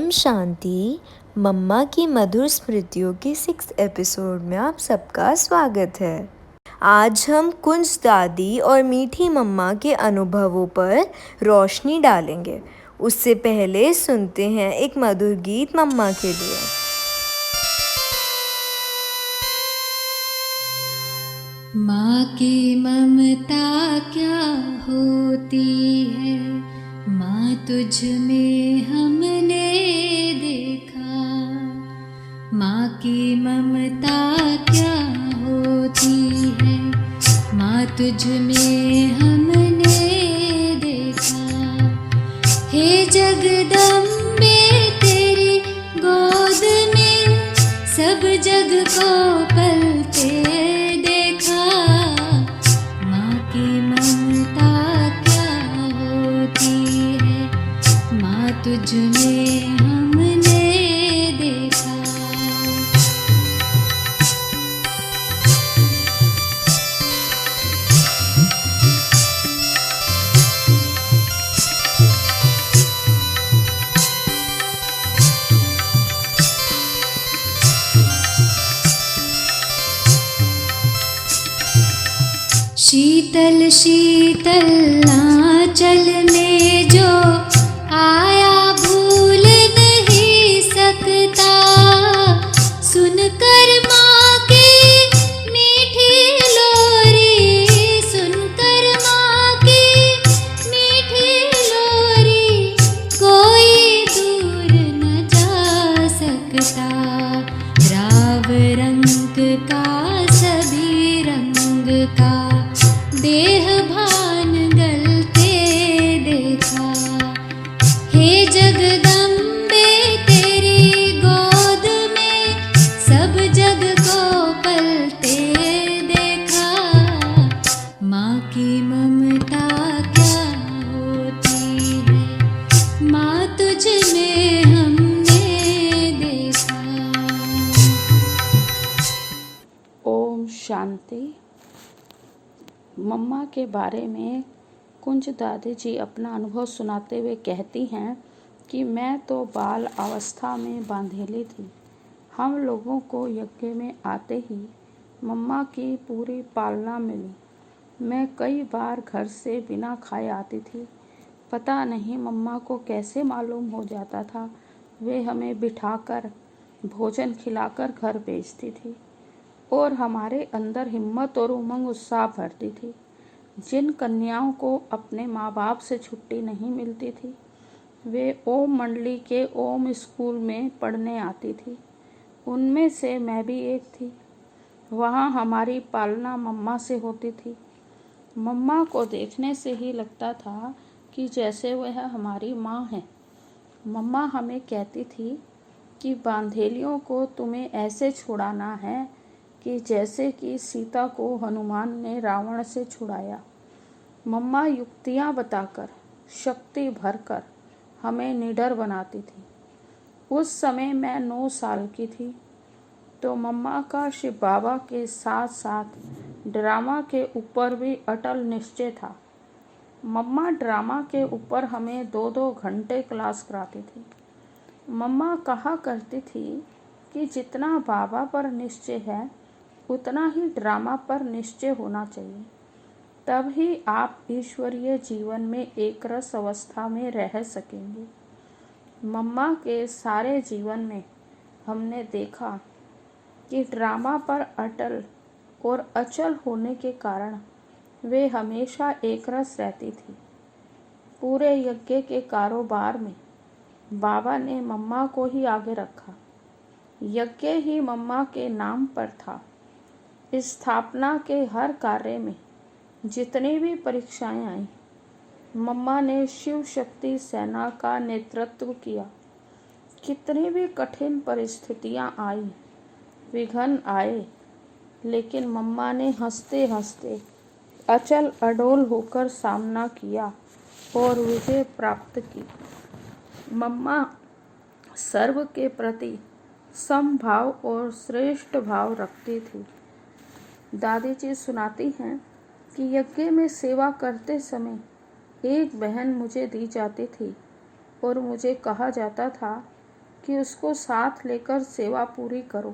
ओम शांति। मम्मा की मधुर स्मृतियों के 6 एपिसोड में आप सबका स्वागत है। आज हम कुंज दादी और मीठी मम्मा के अनुभवों पर रोशनी डालेंगे। उससे पहले सुनते हैं एक मधुर गीत मम्मा के लिए। माँ की ममता क्या होती है, माँ तुझ में हमने देखा। माँ की ममता क्या होती है, माँ तुझ में हमने देखा। हे जगदम्बे तेरी गोद में सब जग को पलते देखा। माँ की ममता क्या होती है, माँ तुझ में हमने देखा। शीतल शीतल आंचल में जो आया भूल नहीं सकता। सुनकर माँ की मीठी लोरी, सुनकर माँ की मीठी लोरी, कोई दूर न जा सकता। राव रंग का सभी रंग का देह भान गलते देखा। हे जगदम्बे तेरी गोद में सब जग को पलते देखा। माँ की ममता क्या होती है, माँ तुझ में हमने देखा। ओम शांति। मम्मा के बारे में कुंज दादी जी अपना अनुभव सुनाते हुए कहती हैं कि मैं तो बाल अवस्था में बांधेली थी। हम लोगों को यज्ञ में आते ही मम्मा की पूरी पालना मिली। मैं कई बार घर से बिना खाए आती थी। पता नहीं मम्मा को कैसे मालूम हो जाता था। वे हमें बिठाकर भोजन खिलाकर घर भेजती थी और हमारे अंदर हिम्मत और उमंग उत्साह भरती थी। जिन कन्याओं को अपने माँ बाप से छुट्टी नहीं मिलती थी, वे ओम मंडली के ओम स्कूल में पढ़ने आती थी। उनमें से मैं भी एक थी। वहाँ हमारी पालना मम्मा से होती थी। मम्मा को देखने से ही लगता था कि जैसे वह हमारी माँ है। मम्मा हमें कहती थी कि बांधेलियों को तुम्हें ऐसे छुड़ाना है कि जैसे कि सीता को हनुमान ने रावण से छुड़ाया। मम्मा युक्तियाँ बताकर, शक्ति भरकर हमें निडर बनाती थी। उस समय मैं 9 साल की थी। तो मम्मा का शिव बाबा के साथ साथ ड्रामा के ऊपर भी अटल निश्चय था। मम्मा ड्रामा के ऊपर हमें 2-2 घंटे क्लास कराती थी। मम्मा कहा करती थी कि जितना बाबा पर निश्चय है, उतना ही ड्रामा पर निश्चय होना चाहिए। तब ही आप ईश्वरीय जीवन में एक रस अवस्था में रह सकेंगे। मम्मा के सारे जीवन में हमने देखा कि ड्रामा पर अटल और अचल होने के कारण वे हमेशा एक रस रहती थी। पूरे यज्ञ के कारोबार में बाबा ने मम्मा को ही आगे रखा। यज्ञ ही मम्मा के नाम पर था। स्थापना के हर कार्य में जितनी भी परीक्षाएं आईं, मम्मा ने शिव शक्ति सेना का नेतृत्व किया। कितनी भी कठिन परिस्थितियां आई, विघ्न आए, लेकिन मम्मा ने हंसते हंसते अचल अडोल होकर सामना किया और विजय प्राप्त की। मम्मा सर्व के प्रति समभाव और श्रेष्ठ भाव रखती थी। दादी जी सुनाती हैं कि यज्ञ में सेवा करते समय एक बहन मुझे दी जाती थी और मुझे कहा जाता था कि उसको साथ लेकर सेवा पूरी करो।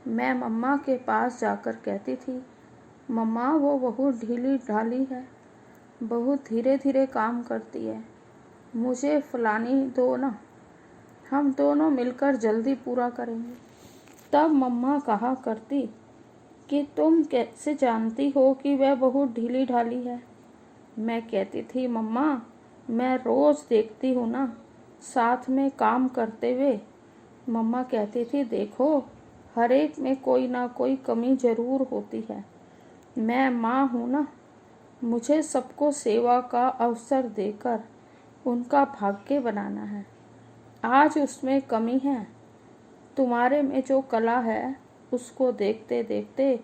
मैं मम्मा के पास जाकर कहती थी, मम्मा वो बहुत ढीली ढाली है, बहुत धीरे धीरे काम करती है, मुझे फलानी दो ना, हम दोनों मिलकर जल्दी पूरा करेंगे। तब मम्मा कहा करती कि तुम कैसे जानती हो कि वह बहुत ढीली ढाली है। मैं कहती थी, मम्मा मैं रोज़ देखती हूँ ना साथ में काम करते हुए। मम्मा कहती थी, देखो हर एक में कोई ना कोई कमी ज़रूर होती है। मैं माँ हूँ ना, मुझे सबको सेवा का अवसर देकर उनका भाग्य बनाना है। आज उसमें कमी है, तुम्हारे में जो कला है उसको देखते देखते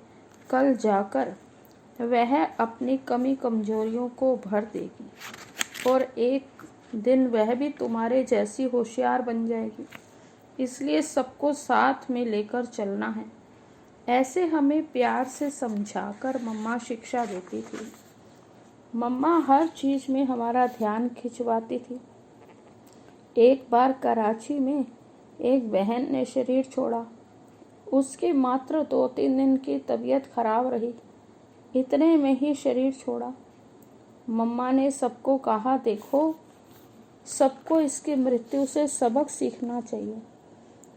कल जाकर वह अपनी कमी कमजोरियों को भर देगी और एक दिन वह भी तुम्हारे जैसी होशियार बन जाएगी। इसलिए सबको साथ में लेकर चलना है। ऐसे हमें प्यार से समझाकर मम्मा शिक्षा देती थी। मम्मा हर चीज़ में हमारा ध्यान खिंचवाती थी। एक बार कराची में एक बहन ने शरीर छोड़ा। उसकी मात्र 2-3 दिन की तबीयत खराब रही, इतने में ही शरीर छोड़ा। मम्मा ने सबको कहा, देखो सबको इसकी मृत्यु से सबक सीखना चाहिए।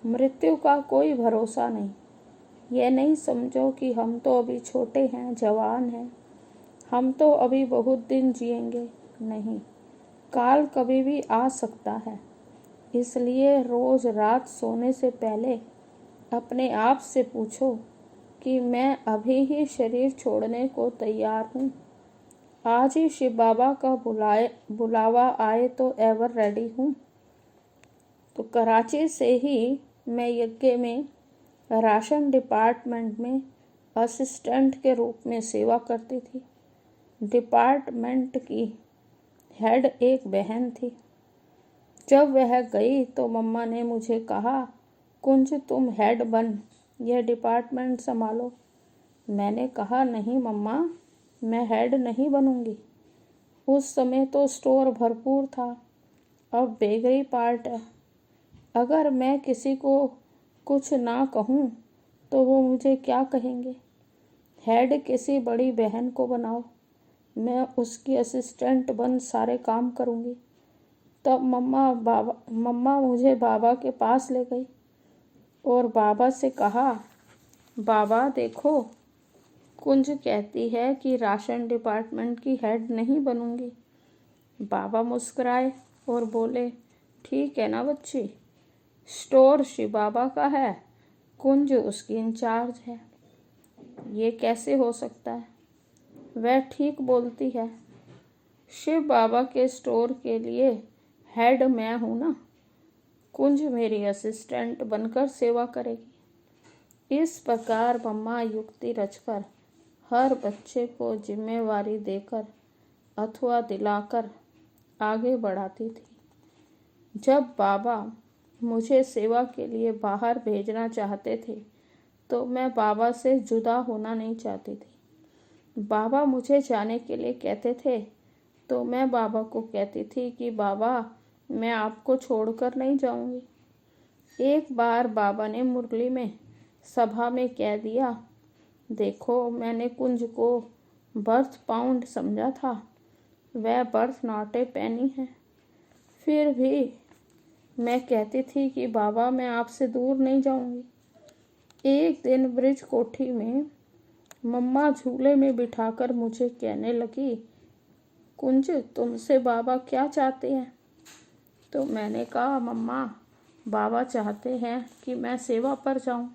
मृत्यु का कोई भरोसा नहीं। यह नहीं समझो कि हम तो अभी छोटे हैं, जवान हैं, हम तो अभी बहुत दिन जिएंगे। नहीं, काल कभी भी आ सकता है। इसलिए रोज रात सोने से पहले अपने आप से पूछो कि मैं अभी ही शरीर छोड़ने को तैयार हूँ। आज ही शिव बाबा का बुलावा आए तो एवर रेडी हूँ। तो कराची से ही मैं यज्ञ में राशन डिपार्टमेंट में असिस्टेंट के रूप में सेवा करती थी। डिपार्टमेंट की हेड एक बहन थी। जब वह गई तो मम्मा ने मुझे कहा, कुंज तुम हेड बन, यह डिपार्टमेंट संभालो। मैंने कहा, नहीं मम्मा, मैं हेड नहीं बनूंगी। उस समय तो स्टोर भरपूर था, अब बेकरी पार्ट है। अगर मैं किसी को कुछ ना कहूँ तो वो मुझे क्या कहेंगे। हेड किसी बड़ी बहन को बनाओ, मैं उसकी असिस्टेंट बन सारे काम करूँगी। तब मम्मा मुझे बाबा के पास ले गई और बाबा से कहा, बाबा देखो कुंज कहती है कि राशन डिपार्टमेंट की हेड नहीं बनूंगी। बाबा मुस्कुराए और बोले, ठीक है ना बच्ची, स्टोर शिव बाबा का है, कुंज उसकी इंचार्ज है। ये कैसे हो सकता है? वह ठीक बोलती है। शिव बाबा के स्टोर के लिए हेड मैं हूँ ना, कुंज मेरी असिस्टेंट बनकर सेवा करेगी। इस प्रकार मम्मा युक्ति रचकर हर बच्चे को जिम्मेवारी देकर अथवा दिलाकर आगे बढ़ाती थी। जब बाबा मुझे सेवा के लिए बाहर भेजना चाहते थे तो मैं बाबा से जुदा होना नहीं चाहती थी। बाबा मुझे जाने के लिए कहते थे तो मैं बाबा को कहती थी कि बाबा मैं आपको छोड़कर नहीं जाऊंगी। एक बार बाबा ने मुरली में सभा में कह दिया, देखो मैंने कुंज को बर्थ पाउंड समझा था, वह बर्थ नॉटे पैनी है। फिर भी मैं कहती थी कि बाबा मैं आपसे दूर नहीं जाऊंगी। एक दिन ब्रिज कोठी में मम्मा झूले में बिठाकर मुझे कहने लगी, कुंज तुमसे बाबा क्या चाहते हैं? तो मैंने कहा, मम्मा बाबा चाहते हैं कि मैं सेवा पर जाऊं।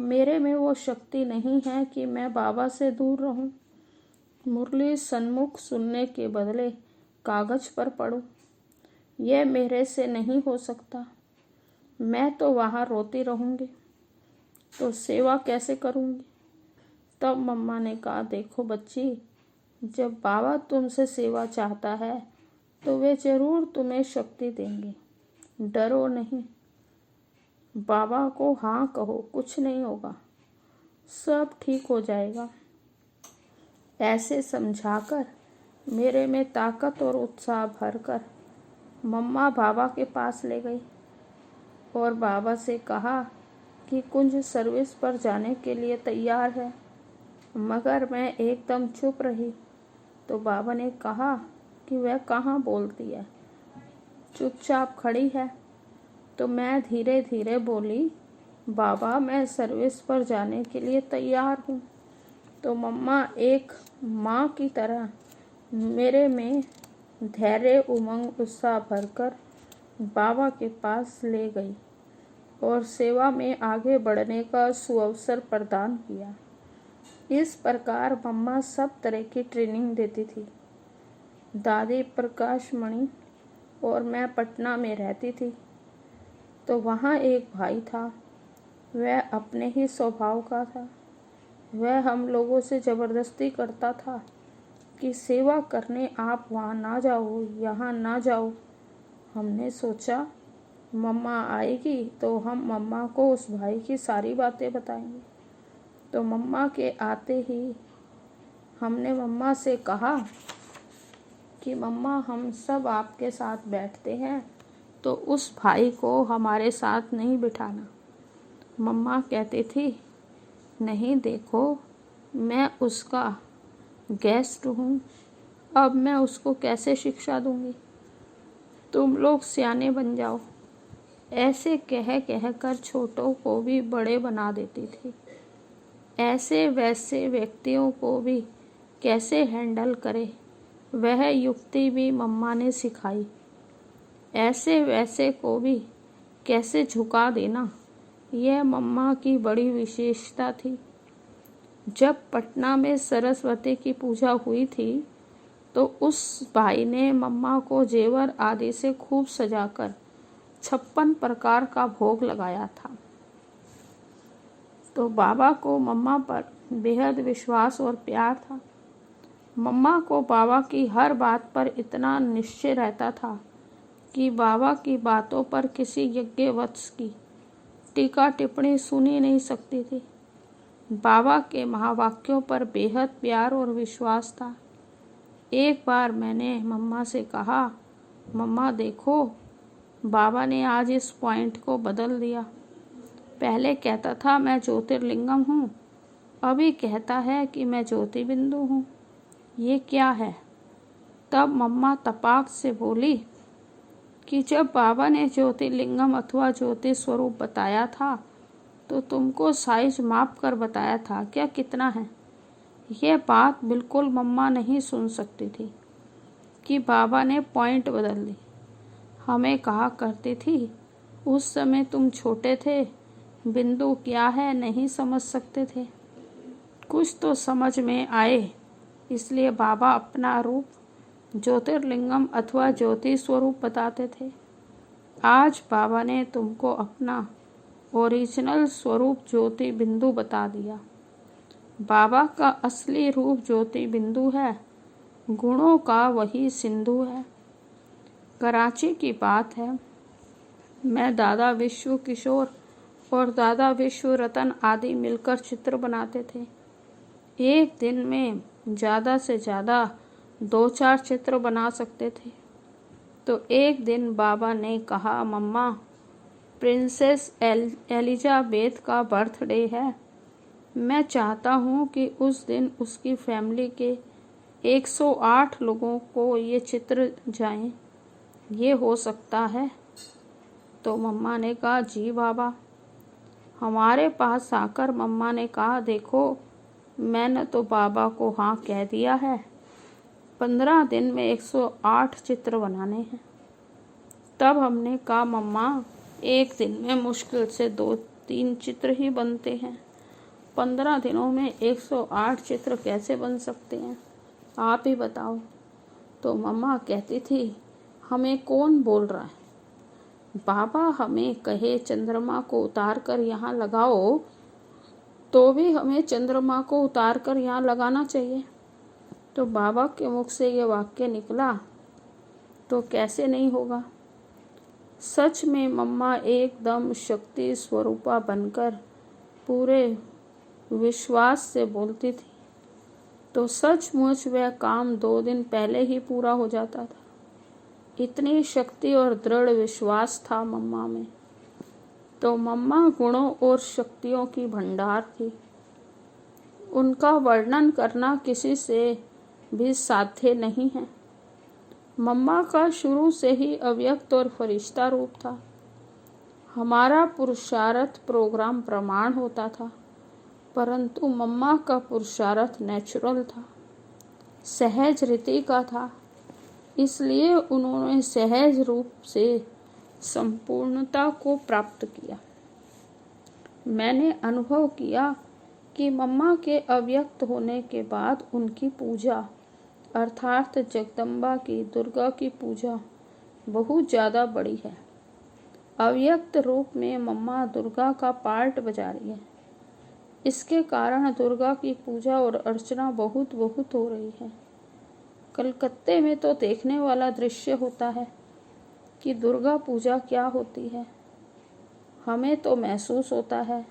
मेरे में वो शक्ति नहीं है कि मैं बाबा से दूर रहूं। मुरली सन्मुख सुनने के बदले कागज पर पढूं, यह मेरे से नहीं हो सकता। मैं तो वहाँ रोती रहूंगी, तो सेवा कैसे करूंगी? तब मम्मा ने कहा, देखो बच्ची, जब बाबा तुमसे सेवा चाहता है तो वे जरूर तुम्हें शक्ति देंगे, डरो नहीं। बाबा को हाँ कहो, कुछ नहीं होगा, सब ठीक हो जाएगा। ऐसे समझाकर मेरे में ताकत और उत्साह भरकर मम्मा बाबा के पास ले गई। और बाबा से कहा कि कुंज सर्विस पर जाने के लिए तैयार है, मगर मैं एकदम चुप रही। तो बाबा ने कहा कि वह कहाँ बोलती है, चुपचाप खड़ी है। तो मैं धीरे धीरे बोली, बाबा मैं सर्विस पर जाने के लिए तैयार हूँ। तो मम्मा एक माँ की तरह मेरे में धैर्य, उमंग, उत्साह भरकर बाबा के पास ले गई और सेवा में आगे बढ़ने का सुअवसर प्रदान किया। इस प्रकार मम्मा सब तरह की ट्रेनिंग देती थी। दादी प्रकाश मणि और मैं पटना में रहती थी। तो वहाँ एक भाई था, वह अपने ही स्वभाव का था। वह हम लोगों से ज़बरदस्ती करता था कि सेवा करने आप वहाँ ना जाओ, यहाँ ना जाओ। हमने सोचा मम्मा आएगी तो हम मम्मा को उस भाई की सारी बातें बताएंगे। तो मम्मा के आते ही हमने मम्मा से कहा कि मम्मा हम सब आपके साथ बैठते हैं, तो उस भाई को हमारे साथ नहीं बिठाना। मम्मा कहती थी, नहीं देखो मैं उसका गेस्ट हूँ, अब मैं उसको कैसे शिक्षा दूँगी, तुम लोग सियाने बन जाओ। ऐसे कह कह कर छोटों को भी बड़े बना देती थी। ऐसे वैसे व्यक्तियों को भी कैसे हैंडल करे, वह युक्ति भी मम्मा ने सिखाई। ऐसे वैसे को भी कैसे झुका देना, यह मम्मा की बड़ी विशेषता थी। जब पटना में सरस्वती की पूजा हुई थी तो उस भाई ने मम्मा को जेवर आदि से खूब सजाकर 56 प्रकार का भोग लगाया था। तो बाबा को मम्मा पर बेहद विश्वास और प्यार था। मम्मा को बाबा की हर बात पर इतना निश्चय रहता था कि बाबा की बातों पर किसी यज्ञवत्स की टीका टिप्पणी सुनी नहीं सकती थी। बाबा के महावाक्यों पर बेहद प्यार और विश्वास था। एक बार मैंने मम्मा से कहा, मम्मा देखो बाबा ने आज इस पॉइंट को बदल दिया। पहले कहता था मैं ज्योतिर्लिंगम हूँ, अभी कहता है कि मैं ज्योति बिंदु हूँ, ये क्या है? तब मम्मा तपाक से बोली कि जब बाबा ने ज्योतिर्लिंगम अथवा ज्योति स्वरूप बताया था तो तुमको साइज माप कर बताया था क्या कितना है? यह बात बिल्कुल मम्मा नहीं सुन सकती थी कि बाबा ने पॉइंट बदल दी। हमें कहा करती थी, उस समय तुम छोटे थे, बिंदु क्या है नहीं समझ सकते थे, कुछ तो समझ में आए, इसलिए बाबा अपना रूप ज्योतिर्लिंगम अथवा ज्योति स्वरूप बताते थे। आज बाबा ने तुमको अपना ओरिजिनल स्वरूप ज्योति बिंदु बता दिया। बाबा का असली रूप ज्योति बिंदु है, गुणों का वही सिंधु है। कराची की बात है, मैं दादा विश्व किशोर और दादा विश्व रतन आदि मिलकर चित्र बनाते थे। एक दिन में ज़्यादा से ज़्यादा 2-4 चित्र बना सकते थे। तो एक दिन बाबा ने कहा, मम्मा प्रिंसेस एलिजाबेथ का बर्थडे है, मैं चाहता हूँ कि उस दिन उसकी फैमिली के 108 लोगों को ये चित्र जाएं, ये हो सकता है? तो मम्मा ने कहा, जी बाबा। हमारे पास आकर मम्मा ने कहा, देखो मैंने तो बाबा को हाँ कह दिया है, 15 दिन में 108 चित्र बनाने हैं। तब हमने कहा, मम्मा एक दिन में मुश्किल से 2-3 चित्र ही बनते हैं, 15 दिनों में 108 चित्र कैसे बन सकते हैं, आप ही बताओ। तो मम्मा कहती थी, हमें कौन बोल रहा है? बाबा हमें कहे चंद्रमा को उतार कर यहाँ लगाओ तो भी हमें चंद्रमा को उतार कर यहाँ लगाना चाहिए। तो बाबा के मुख से ये वाक्य निकला तो कैसे नहीं होगा। सच में मम्मा एकदम शक्ति स्वरूपा बनकर पूरे विश्वास से बोलती थी, तो सचमुच वह काम 2 दिन पहले ही पूरा हो जाता था। इतनी शक्ति और दृढ़ विश्वास था मम्मा में। तो मम्मा गुणों और शक्तियों की भंडार थी। उनका वर्णन करना किसी से भी साध्य नहीं है। मम्मा का शुरू से ही अव्यक्त और फरिश्ता रूप था। हमारा पुरुषार्थ प्रोग्राम प्रमाण होता था, परंतु मम्मा का पुरुषार्थ नेचुरल था, सहज रीति का था। इसलिए उन्होंने सहज रूप से संपूर्णता को प्राप्त किया। मैंने अनुभव किया कि मम्मा के अव्यक्त होने के बाद उनकी पूजा अर्थात जगदम्बा की, दुर्गा की पूजा बहुत ज़्यादा बड़ी है। अव्यक्त रूप में मम्मा दुर्गा का पार्ट बजा रही है। इसके कारण दुर्गा की पूजा और अर्चना बहुत हो रही है। कलकत्ते में तो देखने वाला दृश्य होता है कि दुर्गा पूजा क्या होती है। हमें तो महसूस होता है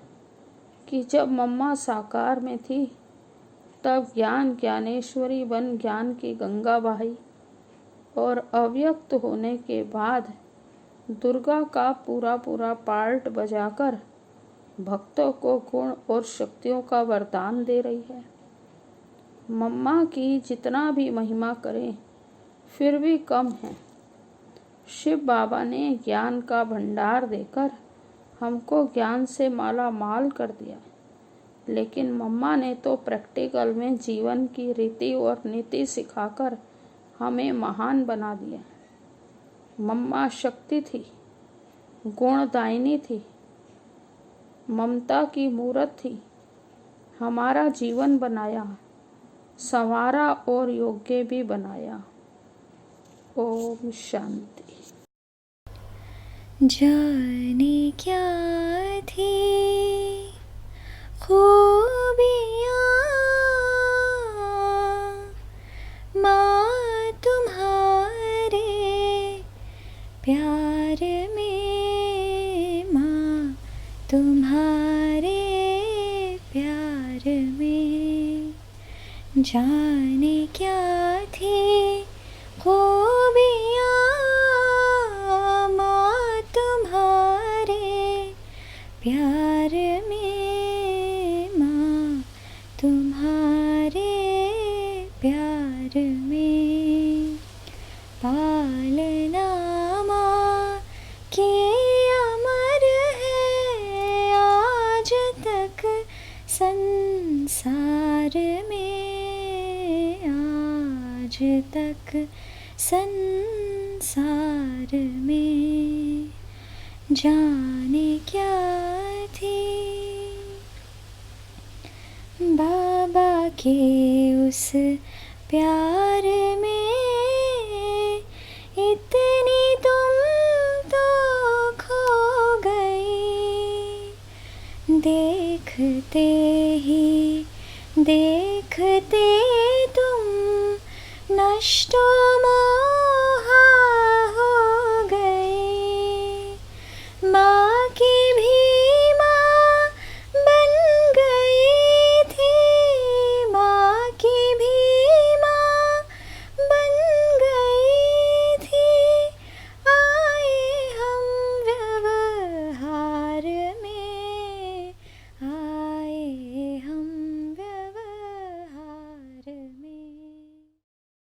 कि जब मम्मा साकार में थी तब ज्ञान ज्ञानेश्वरी बन ज्ञान की गंगा बहाई, और अव्यक्त होने के बाद दुर्गा का पूरा पार्ट बजाकर भक्तों को गुण और शक्तियों का वरदान दे रही है। मम्मा की जितना भी महिमा करें फिर भी कम है। शिव बाबा ने ज्ञान का भंडार देकर हमको ज्ञान से माला माल कर दिया, लेकिन मम्मा ने तो प्रैक्टिकल में जीवन की रीति और नीति सिखाकर हमें महान बना दिया। मम्मा शक्ति थी, गुणदायिनी थी, ममता की मूरत थी। हमारा जीवन बनाया, संवारा और योग्य भी बनाया। ओम शांति। जाने क्या थी खूबियाँ माँ तुम्हारे प्यार में, माँ तुम्हारे प्यार में। जाने क्या थी खूबियाँ माँ तुम्हारे प्यार में, माँ तुम्हारे प्यार में। पालना माँ की अमर है आज तक संसार में, आज तक संसार में। जाने क्या थी बाबा के उस प्यार में, इतनी तुम तो खो गई। देखते ही देखते तुम नष्ट हो